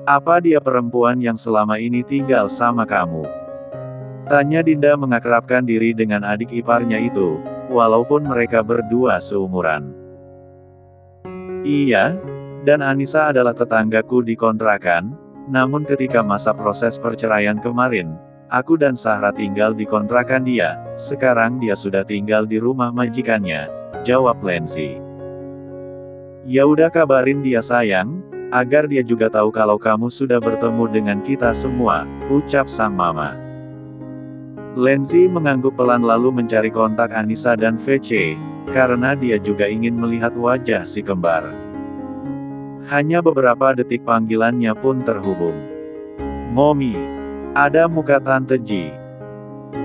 Apa dia perempuan yang selama ini tinggal sama kamu? Tanya Dinda mengakrabkan diri dengan adik iparnya itu, walaupun mereka berdua seumuran. Iya, dan Anissa adalah tetanggaku di kontrakan, namun ketika masa proses perceraian kemarin, aku dan Sahra tinggal di kontrakan dia, sekarang dia sudah tinggal di rumah majikannya, jawab Lenzi. Ya udah kabarin dia sayang, agar dia juga tahu kalau kamu sudah bertemu dengan kita semua, ucap sang mama. Lenzi mengangguk pelan lalu mencari kontak Anissa dan VC, karena dia juga ingin melihat wajah si kembar. Hanya beberapa detik panggilannya pun terhubung. Momi, ada muka Tante Ji.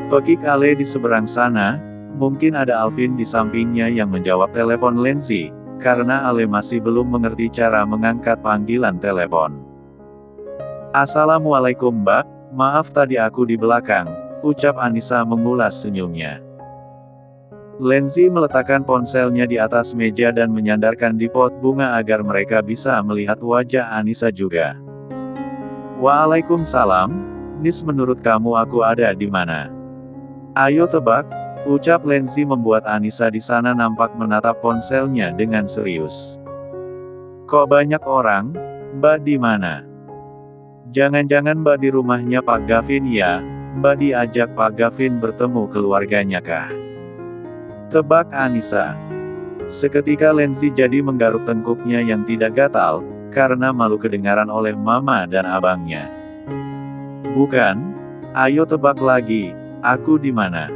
Pekik Ale di seberang sana, mungkin ada Alvin di sampingnya yang menjawab telepon Lenzi, karena Ale masih belum mengerti cara mengangkat panggilan telepon. Assalamualaikum Mbak, maaf tadi aku di belakang, ucap Anissa mengulas senyumnya. Lenzi meletakkan ponselnya di atas meja dan menyandarkan di pot bunga agar mereka bisa melihat wajah Anissa juga. Waalaikumsalam, Nis menurut kamu aku ada di mana? Ayo tebak, ucap Lenzi membuat Anissa di sana nampak menatap ponselnya dengan serius. Kok banyak orang? Mbak di mana? Jangan-jangan Mbak di rumahnya Pak Gavin ya? Mbak diajak Pak Gavin bertemu keluarganya kah? Tebak Anissa. Seketika Lenzi jadi menggaruk tengkuknya yang tidak gatal, karena malu kedengaran oleh mama dan abangnya. Bukan? Ayo tebak lagi, aku di mana?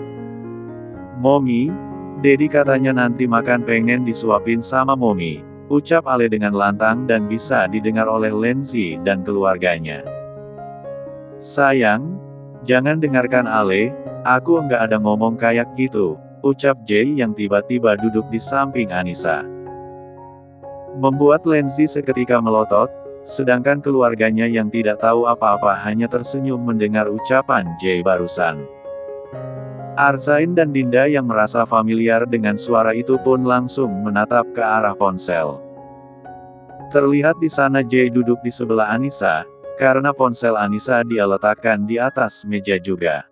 Momi, Dedi katanya nanti makan pengen disuapin sama Momi, ucap Ale dengan lantang dan bisa didengar oleh Lenzi dan keluarganya. Sayang, jangan dengarkan Ale, aku enggak ada ngomong kayak gitu, ucap Jay yang tiba-tiba duduk di samping Anissa. Membuat Lenzi seketika melotot, sedangkan keluarganya yang tidak tahu apa-apa hanya tersenyum mendengar ucapan Jay barusan. Arzain dan Dinda yang merasa familiar dengan suara itu pun langsung menatap ke arah ponsel. Terlihat di sana Jay duduk di sebelah Anissa, karena ponsel Anissa dia letakkan di atas meja juga.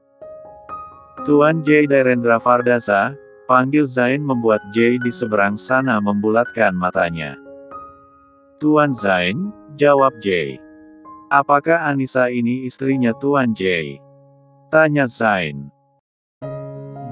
Tuan Jay Dairendra Fardasa, panggil Zain membuat Jay di seberang sana membulatkan matanya. Tuan Zain, jawab Jay. Apakah Anissa ini istrinya Tuan Jay? Tanya Zain.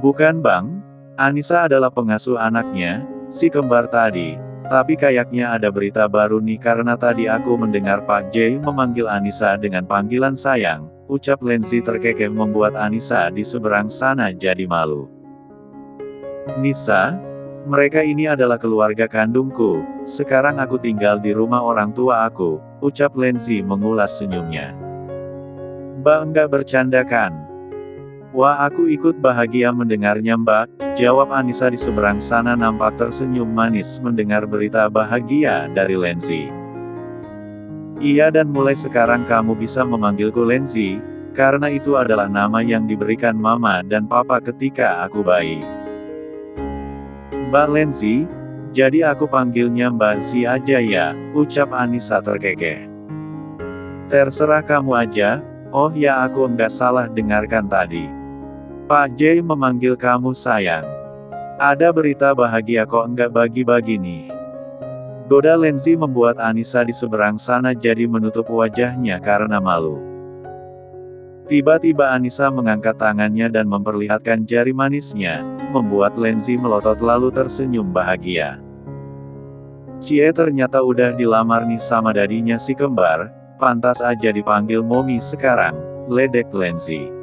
Bukan bang, Anissa adalah pengasuh anaknya, si kembar tadi, tapi kayaknya ada berita baru nih karena tadi aku mendengar Pak Jay memanggil Anissa dengan panggilan sayang, ucap Lenzi terkekeh membuat Anissa di seberang sana jadi malu. Nisa, mereka ini adalah keluarga kandungku, sekarang aku tinggal di rumah orang tua aku, ucap Lenzi mengulas senyumnya. Mbak enggak bercanda kan? Wah aku ikut bahagia mendengarnya Mbak, jawab Anissa di seberang sana nampak tersenyum manis mendengar berita bahagia dari Lenzi. Iya dan mulai sekarang kamu bisa memanggilku Lenzi, karena itu adalah nama yang diberikan mama dan papa ketika aku bayi. Mbak Lenzi, jadi aku panggilnya Mbak Zi aja ya, ucap Anissa terkekeh. Terserah kamu aja, oh ya aku enggak salah dengarkan tadi. Pak Jay memanggil kamu sayang. Ada berita bahagia kok enggak bagi-bagi nih. Goda Lenzi membuat Anissa di seberang sana jadi menutup wajahnya karena malu. Tiba-tiba Anissa mengangkat tangannya dan memperlihatkan jari manisnya, membuat Lenzi melotot lalu tersenyum bahagia. Cie ternyata udah dilamar nih sama dadinya si kembar, pantas aja dipanggil Momi sekarang, ledek Lenzi.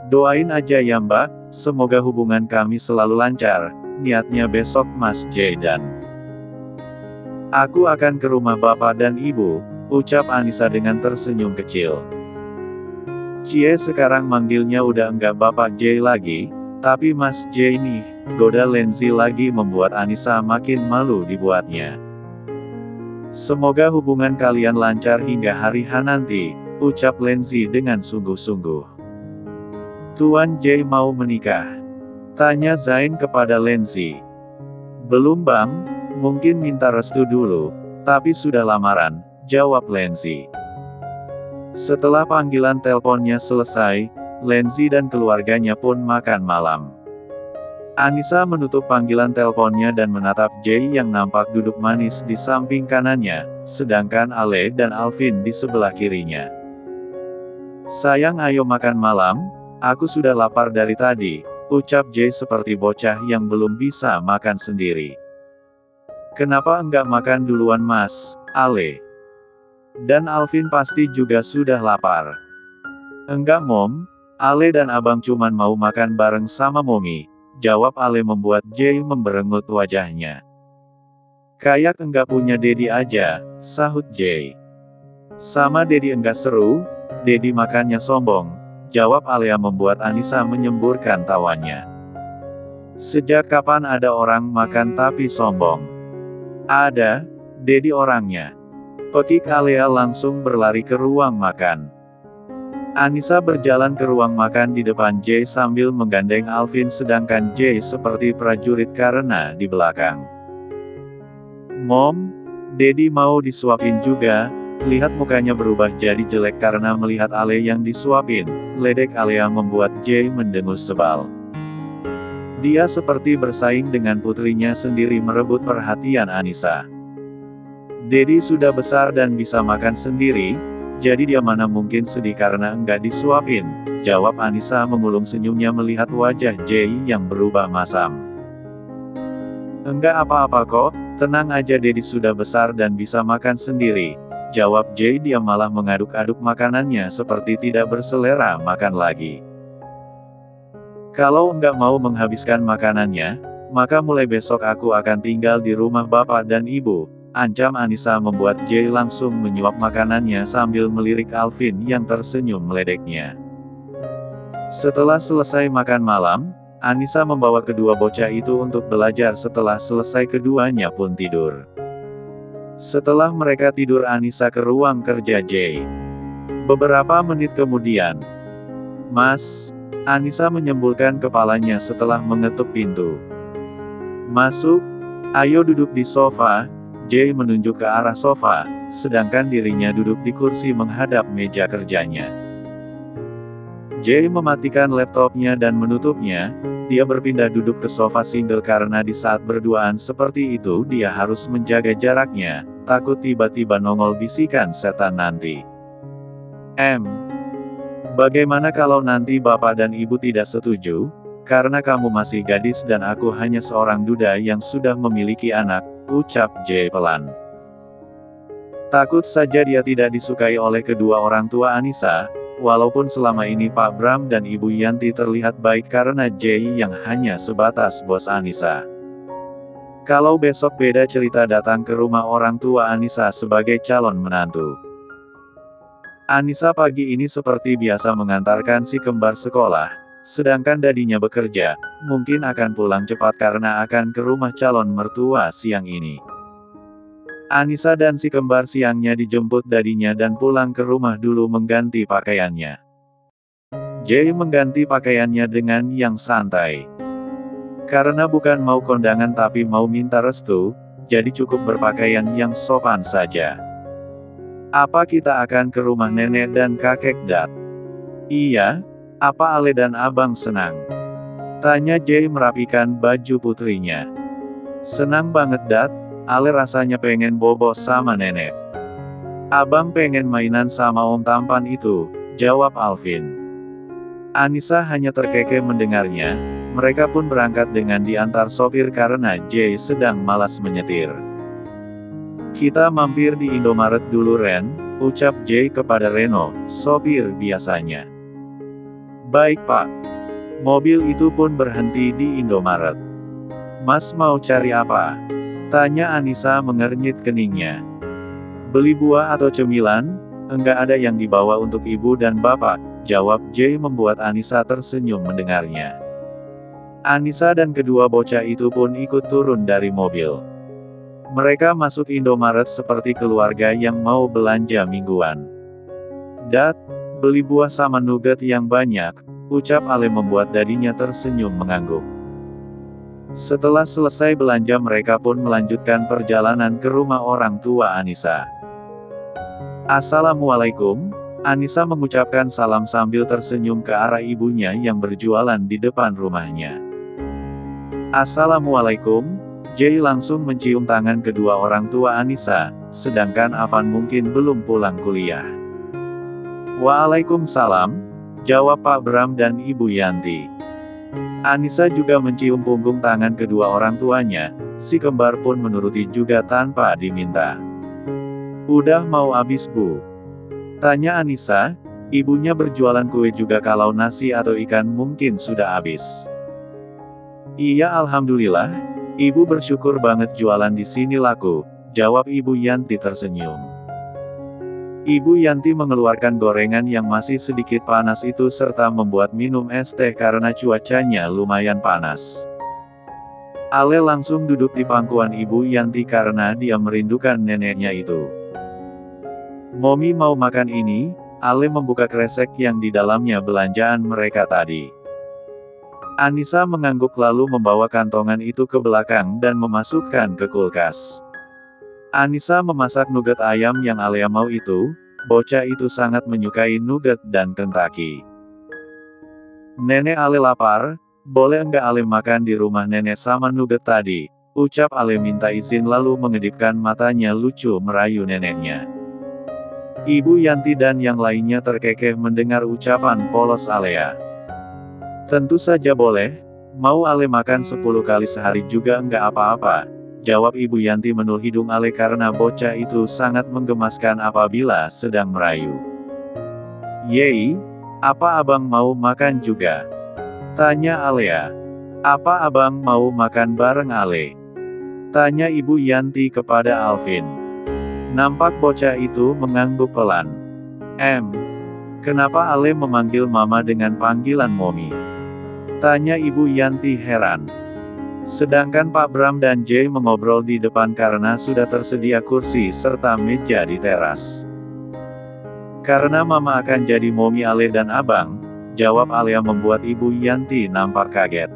Doain aja ya mbak, semoga hubungan kami selalu lancar, niatnya besok Mas J dan aku akan ke rumah bapak dan ibu, ucap Anissa dengan tersenyum kecil. Cie sekarang manggilnya udah enggak bapak J lagi, tapi Mas J nih, goda Lenzi lagi membuat Anissa makin malu dibuatnya. Semoga hubungan kalian lancar hingga hari H nanti, ucap Lenzi dengan sungguh-sungguh. Tuan J mau menikah? Tanya Zain kepada Lenzi. Belum bang, mungkin minta restu dulu, tapi sudah lamaran, jawab Lenzi. Setelah panggilan teleponnya selesai, Lenzi dan keluarganya pun makan malam. Anissa menutup panggilan teleponnya dan menatap Jay yang nampak duduk manis di samping kanannya, sedangkan Ale dan Alvin di sebelah kirinya. "Sayang, ayo makan malam, aku sudah lapar dari tadi," ucap Jay seperti bocah yang belum bisa makan sendiri. "Kenapa enggak makan duluan, Mas, Ale? Dan Alvin pasti juga sudah lapar." "Enggak, Mom, Ale dan Abang cuman mau makan bareng sama Momi," jawab Ale membuat Jay memberengut wajahnya. "Kayak enggak punya Dedi aja," sahut Jay. "Sama Dedi enggak seru, Dedi makannya sombong," jawab Alea membuat Anissa menyemburkan tawanya. "Sejak kapan ada orang makan tapi sombong?" "Ada, Dedi orangnya," pekik Alea langsung berlari ke ruang makan. Anissa berjalan ke ruang makan di depan Jay sambil menggandeng Alvin sedangkan Jay seperti prajurit karena di belakang. "Mom, Dedi mau disuapin juga," lihat mukanya berubah jadi jelek karena melihat Ale yang disuapin, ledek Alea membuat Jay mendengus sebal. Dia seperti bersaing dengan putrinya sendiri merebut perhatian Anissa. "Dedi sudah besar dan bisa makan sendiri, jadi dia mana mungkin sedih karena enggak disuapin," jawab Anissa mengulung senyumnya melihat wajah Jay yang berubah masam. "Enggak apa-apa kok, tenang aja, Dedi sudah besar dan bisa makan sendiri," jawab Jay. Dia malah mengaduk-aduk makanannya seperti tidak berselera makan lagi. "Kalau enggak mau menghabiskan makanannya, maka mulai besok aku akan tinggal di rumah bapak dan ibu," ancam Anissa membuat Jay langsung menyuap makanannya sambil melirik Alvin yang tersenyum meledeknya. Setelah selesai makan malam, Anissa membawa kedua bocah itu untuk belajar. Setelah selesai keduanya pun tidur. Setelah mereka tidur Anissa ke ruang kerja Jay. Beberapa menit kemudian, "Mas," Anissa menyembulkan kepalanya setelah mengetuk pintu. "Masuk, ayo duduk di sofa," Jay menunjuk ke arah sofa, sedangkan dirinya duduk di kursi menghadap meja kerjanya. Jay mematikan laptopnya dan menutupnya. Dia berpindah duduk ke sofa single karena di saat berduaan seperti itu dia harus menjaga jaraknya, takut tiba-tiba nongol bisikan setan nanti. Bagaimana kalau nanti bapak dan ibu tidak setuju? Karena kamu masih gadis dan aku hanya seorang duda yang sudah memiliki anak," ucap Jay pelan. Takut saja dia tidak disukai oleh kedua orang tua Anissa, walaupun selama ini Pak Bram dan Ibu Yanti terlihat baik karena Jay yang hanya sebatas bos Anissa. Kalau besok beda cerita datang ke rumah orang tua Anissa sebagai calon menantu. Anissa pagi ini seperti biasa mengantarkan si kembar sekolah, sedangkan dadinya bekerja, mungkin akan pulang cepat karena akan ke rumah calon mertua siang ini. Anissa dan si kembar siangnya dijemput dadinya dan pulang ke rumah dulu mengganti pakaiannya. Jay mengganti pakaiannya dengan yang santai. Karena bukan mau kondangan tapi mau minta restu, jadi cukup berpakaian yang sopan saja. "Apa kita akan ke rumah nenek dan kakek, Dad?" "Iya, apa Ale dan Abang senang?" tanya Jay merapikan baju putrinya. "Senang banget, Dad. Ale rasanya pengen bobo sama nenek. Abang pengen mainan sama om tampan itu," jawab Alvin. Anissa hanya terkekeh mendengarnya. Mereka pun berangkat dengan diantar sopir karena Jay sedang malas menyetir. "Kita mampir di Indomaret dulu, Ren," ucap Jay kepada Reno, sopir biasanya. "Baik, Pak." Mobil itu pun berhenti di Indomaret. "Mas mau cari apa?" tanya Anissa mengernyit keningnya. "Beli buah atau cemilan? Enggak ada yang dibawa untuk ibu dan bapak," jawab Jay membuat Anissa tersenyum mendengarnya. Anissa dan kedua bocah itu pun ikut turun dari mobil. Mereka masuk Indomaret seperti keluarga yang mau belanja mingguan. "Dad, beli buah sama nugget yang banyak," ucap Ale membuat dadinya tersenyum mengangguk. Setelah selesai belanja mereka pun melanjutkan perjalanan ke rumah orang tua Anissa. Assalamualaikum. Anissa mengucapkan salam sambil tersenyum ke arah ibunya yang berjualan di depan rumahnya. Assalamualaikum. Jay langsung mencium tangan kedua orang tua Anissa, sedangkan Avan mungkin belum pulang kuliah. Waalaikumsalam, jawab Pak Bram dan Ibu Yanti. Anissa juga mencium punggung tangan kedua orang tuanya, si kembar pun menuruti juga tanpa diminta. Udah mau habis Bu? Tanya Anissa, ibunya berjualan kue juga kalau nasi atau ikan mungkin sudah habis. Iya alhamdulillah, ibu bersyukur banget jualan di sini laku, jawab Ibu Yanti tersenyum. Ibu Yanti mengeluarkan gorengan yang masih sedikit panas itu serta membuat minum es teh karena cuacanya lumayan panas. Ale langsung duduk di pangkuan Ibu Yanti karena dia merindukan neneknya itu. Momi mau makan ini? Ale membuka kresek yang di dalamnya belanjaan mereka tadi. Anissa mengangguk lalu membawa kantongan itu ke belakang dan memasukkan ke kulkas. Anissa memasak nugget ayam yang Alea mau itu, bocah itu sangat menyukai nugget dan Kentucky. Nenek Ale lapar, boleh enggak Ale makan di rumah nenek sama nugget tadi, ucap Ale minta izin lalu mengedipkan matanya lucu merayu neneknya. Ibu Yanti dan yang lainnya terkekeh mendengar ucapan polos Alea. Tentu saja boleh, mau Ale makan 10 kali sehari juga enggak apa-apa, jawab Ibu Yanti menul hidung Ale karena bocah itu sangat menggemaskan apabila sedang merayu. Yei, apa abang mau makan juga? Tanya Alea. Apa abang mau makan bareng Ale? Tanya Ibu Yanti kepada Alvin. Nampak bocah itu mengangguk pelan. Kenapa Ale memanggil mama dengan panggilan Momi? Tanya Ibu Yanti heran. Sedangkan Pak Bram dan Jay mengobrol di depan karena sudah tersedia kursi serta meja di teras. Karena mama akan jadi Momi Ale dan abang, jawab Alea membuat Ibu Yanti nampak kaget.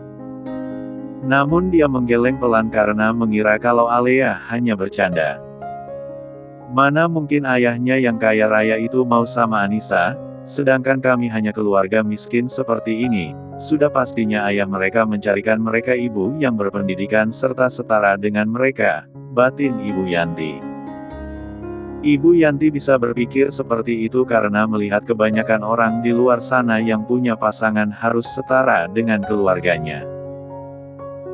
Namun dia menggeleng pelan karena mengira kalau Alea hanya bercanda. Mana mungkin ayahnya yang kaya raya itu mau sama Anissa, sedangkan kami hanya keluarga miskin seperti ini. Sudah pastinya ayah mereka mencarikan mereka ibu yang berpendidikan serta setara dengan mereka, batin Ibu Yanti. Ibu Yanti bisa berpikir seperti itu karena melihat kebanyakan orang di luar sana yang punya pasangan harus setara dengan keluarganya.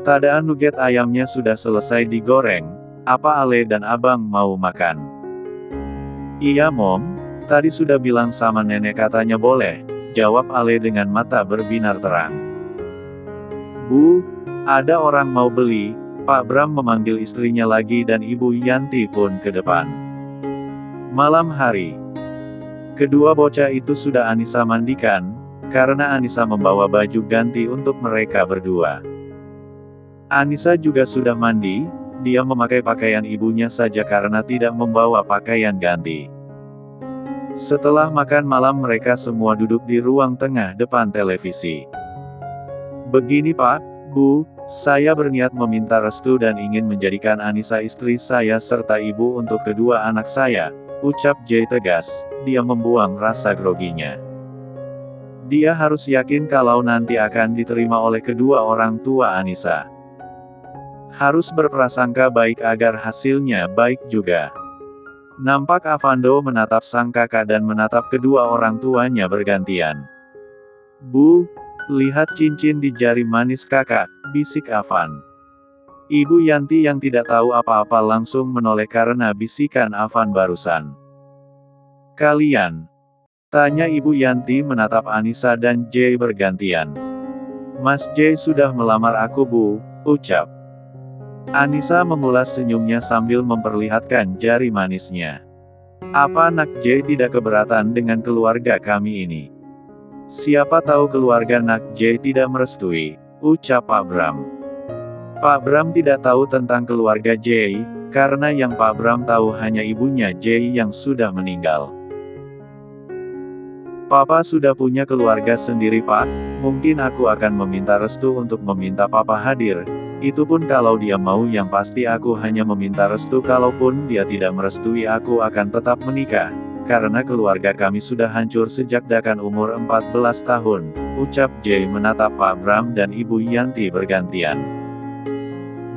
Tadaan nugget ayamnya sudah selesai digoreng, apa Ale dan abang mau makan? Iya Mom, tadi sudah bilang sama nenek katanya boleh, jawab Ale dengan mata berbinar terang. Bu, ada orang mau beli, Pak Bram memanggil istrinya lagi dan Ibu Yanti pun ke depan. Malam hari. Kedua bocah itu sudah Anissa mandikan, karena Anissa membawa baju ganti untuk mereka berdua. Anissa juga sudah mandi, dia memakai pakaian ibunya saja karena tidak membawa pakaian ganti. Setelah makan malam mereka semua duduk di ruang tengah depan televisi. Begini Pak, Bu, saya berniat meminta restu dan ingin menjadikan Anissa istri saya serta ibu untuk kedua anak saya, ucap Jay tegas, dia membuang rasa groginya. Dia harus yakin kalau nanti akan diterima oleh kedua orang tua Anissa. Harus berprasangka baik agar hasilnya baik juga. Nampak Avando menatap sang kakak dan menatap kedua orang tuanya bergantian. Bu, lihat cincin di jari manis kakak, bisik Avan. Ibu Yanti yang tidak tahu apa-apa langsung menoleh karena bisikan Avan barusan. Kalian? Tanya Ibu Yanti menatap Anissa dan Jay bergantian. Mas Jay sudah melamar aku Bu, ucap. Anissa mengulas senyumnya sambil memperlihatkan jari manisnya. Apa Nak Jay tidak keberatan dengan keluarga kami ini? Siapa tahu keluarga Nak Jay tidak merestui, ucap Pak Bram. Pak Bram tidak tahu tentang keluarga Jay, karena yang Pak Bram tahu hanya ibunya Jay yang sudah meninggal. Papa sudah punya keluarga sendiri Pak, mungkin aku akan meminta restu untuk meminta Papa hadir. Itu pun kalau dia mau, yang pasti aku hanya meminta restu, kalaupun dia tidak merestui aku akan tetap menikah, karena keluarga kami sudah hancur sejak Dakan umur 14 tahun, ucap Jay menatap Pak Bram dan Ibu Yanti bergantian.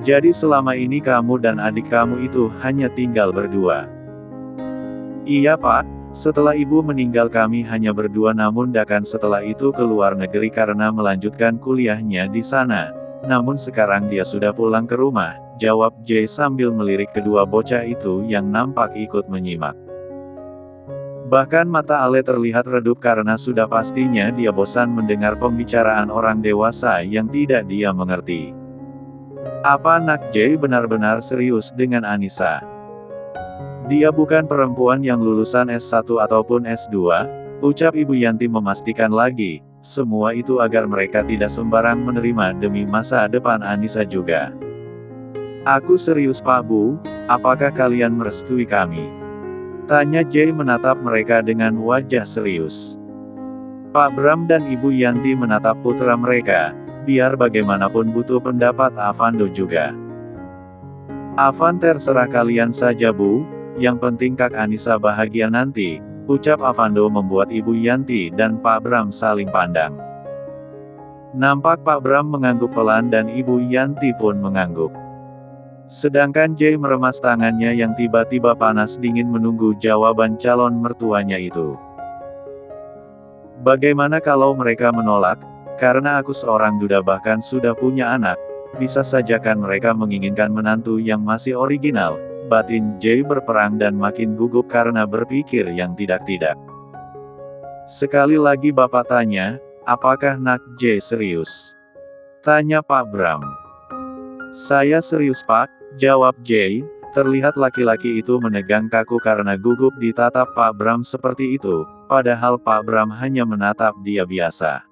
Jadi selama ini kamu dan adik kamu itu hanya tinggal berdua? Iya Pak, setelah ibu meninggal kami hanya berdua, namun Dakan setelah itu ke luar negeri karena melanjutkan kuliahnya di sana. Namun sekarang dia sudah pulang ke rumah, jawab Jay sambil melirik kedua bocah itu yang nampak ikut menyimak. Bahkan mata Ale terlihat redup karena sudah pastinya dia bosan mendengar pembicaraan orang dewasa yang tidak dia mengerti. Apa Nak Jay benar-benar serius dengan Anissa? Dia bukan perempuan yang lulusan S1 ataupun S2, ucap Ibu Yanti memastikan lagi, semua itu agar mereka tidak sembarang menerima demi masa depan Anissa juga. Aku serius Pak Bu, apakah kalian merestui kami? Tanya Jay menatap mereka dengan wajah serius. Pak Bram dan Ibu Yanti menatap putra mereka, biar bagaimanapun butuh pendapat Avando juga. Avan terserah kalian saja Bu, yang penting Kak Anissa bahagia nanti, ucap Avando membuat Ibu Yanti dan Pak Bram saling pandang. Nampak Pak Bram mengangguk pelan dan Ibu Yanti pun mengangguk. Sedangkan Jay meremas tangannya yang tiba-tiba panas dingin menunggu jawaban calon mertuanya itu. Bagaimana kalau mereka menolak? Karena aku seorang duda bahkan sudah punya anak, bisa saja kan mereka menginginkan menantu yang masih original, batin Jay berperang dan makin gugup karena berpikir yang tidak-tidak. Sekali lagi Bapak tanya, apakah Nak Jay serius? Tanya Pak Bram. Saya serius Pak, jawab Jay, terlihat laki-laki itu menegang kaku karena gugup ditatap Pak Bram seperti itu, padahal Pak Bram hanya menatap dia biasa.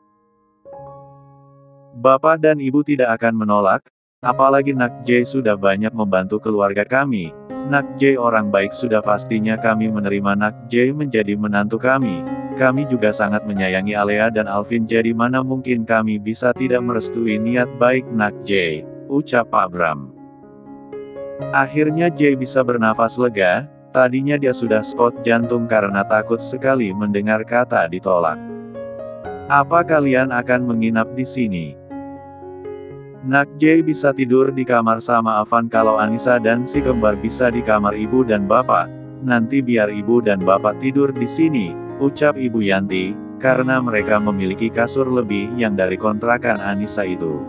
Bapak dan Ibu tidak akan menolak, apalagi Nak Jay sudah banyak membantu keluarga kami. Nak Jay orang baik, sudah pastinya kami menerima Nak Jay menjadi menantu kami. Kami juga sangat menyayangi Alea dan Alvin, jadi mana mungkin kami bisa tidak merestui niat baik Nak Jay, ucap Pak Bram. Akhirnya Jay bisa bernafas lega, tadinya dia sudah spot jantung karena takut sekali mendengar kata ditolak. Apa kalian akan menginap di sini? Nak Jay bisa tidur di kamar sama Avan, kalau Anissa dan si kembar bisa di kamar ibu dan bapak. Nanti biar ibu dan bapak tidur di sini, ucap Ibu Yanti, karena mereka memiliki kasur lebih yang dari kontrakan Anissa itu.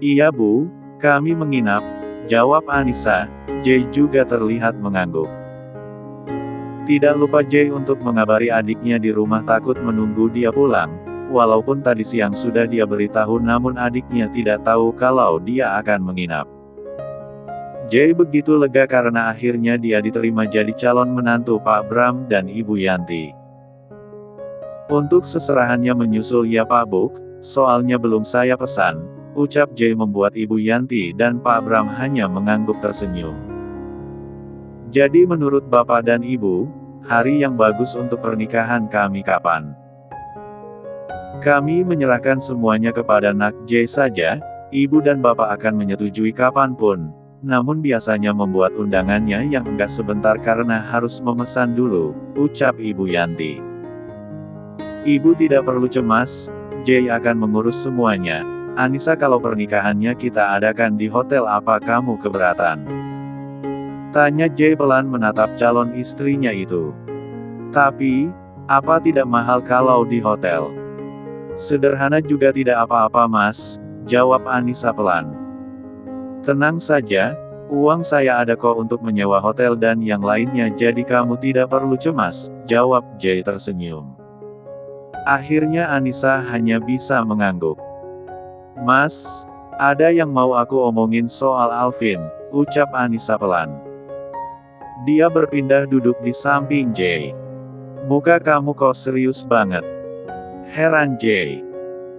Iya Bu, kami menginap, jawab Anissa. Jay juga terlihat mengangguk. Tidak lupa Jay untuk mengabari adiknya di rumah takut menunggu dia pulang. Walaupun tadi siang sudah dia beritahu, namun adiknya tidak tahu kalau dia akan menginap. Jay begitu lega karena akhirnya dia diterima jadi calon menantu Pak Bram dan Ibu Yanti. Untuk seserahannya menyusul ya Pak Buk, soalnya belum saya pesan, ucap Jay membuat Ibu Yanti dan Pak Bram hanya mengangguk tersenyum. Jadi menurut Bapak dan Ibu, hari yang bagus untuk pernikahan kami kapan? Kami menyerahkan semuanya kepada Nak Jay saja, Ibu dan Bapak akan menyetujui kapanpun. Namun biasanya membuat undangannya yang enggak sebentar karena harus memesan dulu, ucap Ibu Yanti. Ibu tidak perlu cemas, Jay akan mengurus semuanya. Anissa, kalau pernikahannya kita adakan di hotel apa kamu keberatan? Tanya Jay pelan menatap calon istrinya itu. Tapi, apa tidak mahal kalau di hotel? Sederhana juga tidak apa-apa Mas, jawab Anissa pelan. Tenang saja, uang saya ada kok untuk menyewa hotel dan yang lainnya, jadi kamu tidak perlu cemas, jawab Jay tersenyum. Akhirnya Anissa hanya bisa mengangguk. Mas, ada yang mau aku omongin soal Alvin, ucap Anissa pelan. Dia berpindah duduk di samping Jay. Muka kamu kok serius banget? Heran Jay.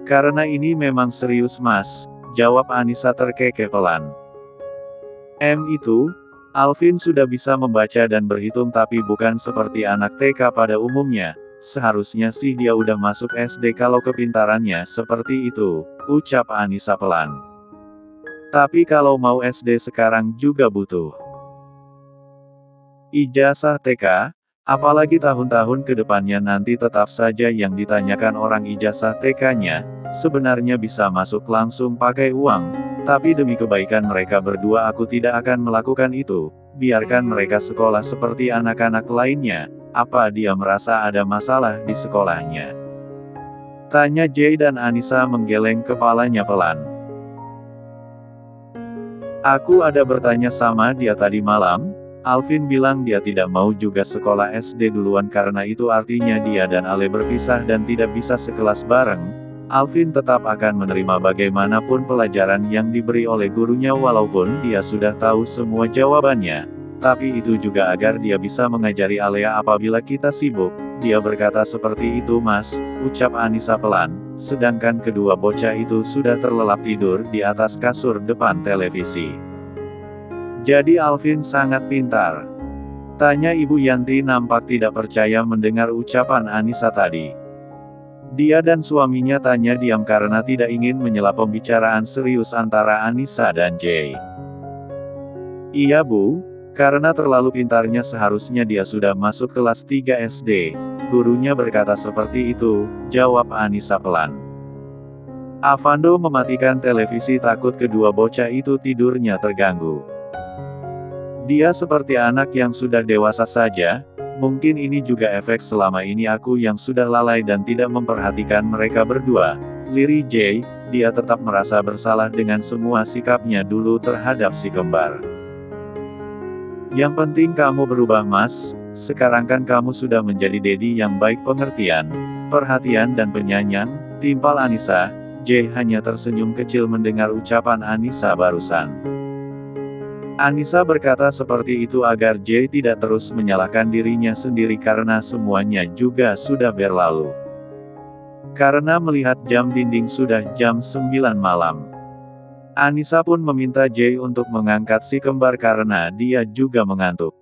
Karena ini memang serius Mas, jawab Anissa terkekeh pelan. Itu, Alvin sudah bisa membaca dan berhitung tapi bukan seperti anak TK pada umumnya. Seharusnya sih dia udah masuk SD kalau kepintarannya seperti itu, ucap Anissa pelan. Tapi kalau mau SD sekarang juga butuh ijazah TK, Apalagi tahun-tahun ke depannya nanti tetap saja yang ditanyakan orang ijazah TK-nya, sebenarnya bisa masuk langsung pakai uang, tapi demi kebaikan mereka berdua aku tidak akan melakukan itu, biarkan mereka sekolah seperti anak-anak lainnya, apa dia merasa ada masalah di sekolahnya? Tanya Jay dan Anissa menggeleng kepalanya pelan. Aku ada bertanya sama dia tadi malam. Alvin bilang dia tidak mau juga sekolah SD duluan karena itu artinya dia dan Ale berpisah dan tidak bisa sekelas bareng. Alvin tetap akan menerima bagaimanapun pelajaran yang diberi oleh gurunya walaupun dia sudah tahu semua jawabannya. Tapi itu juga agar dia bisa mengajari Alea apabila kita sibuk. Dia berkata seperti itu Mas, ucap Anissa pelan, sedangkan kedua bocah itu sudah terlelap tidur di atas kasur depan televisi. Jadi Alvin sangat pintar? Tanya Ibu Yanti nampak tidak percaya mendengar ucapan Anissa tadi. Dia dan suaminya tanya diam karena tidak ingin menyela pembicaraan serius antara Anissa dan Jay. Iya Bu, karena terlalu pintarnya seharusnya dia sudah masuk kelas 3 SD. Gurunya berkata seperti itu, jawab Anissa pelan. Avando mematikan televisi takut kedua bocah itu tidurnya terganggu. Dia seperti anak yang sudah dewasa saja, mungkin ini juga efek selama ini aku yang sudah lalai dan tidak memperhatikan mereka berdua. Lirih Jay, dia tetap merasa bersalah dengan semua sikapnya dulu terhadap si kembar. Yang penting kamu berubah Mas, sekarang kan kamu sudah menjadi dedi yang baik pengertian, perhatian dan penyayang, timpal Anissa. Jay hanya tersenyum kecil mendengar ucapan Anissa barusan. Anissa berkata seperti itu agar Jay tidak terus menyalahkan dirinya sendiri karena semuanya juga sudah berlalu. Karena melihat jam dinding sudah jam 9 malam. Anissa pun meminta Jay untuk mengangkat si kembar karena dia juga mengantuk.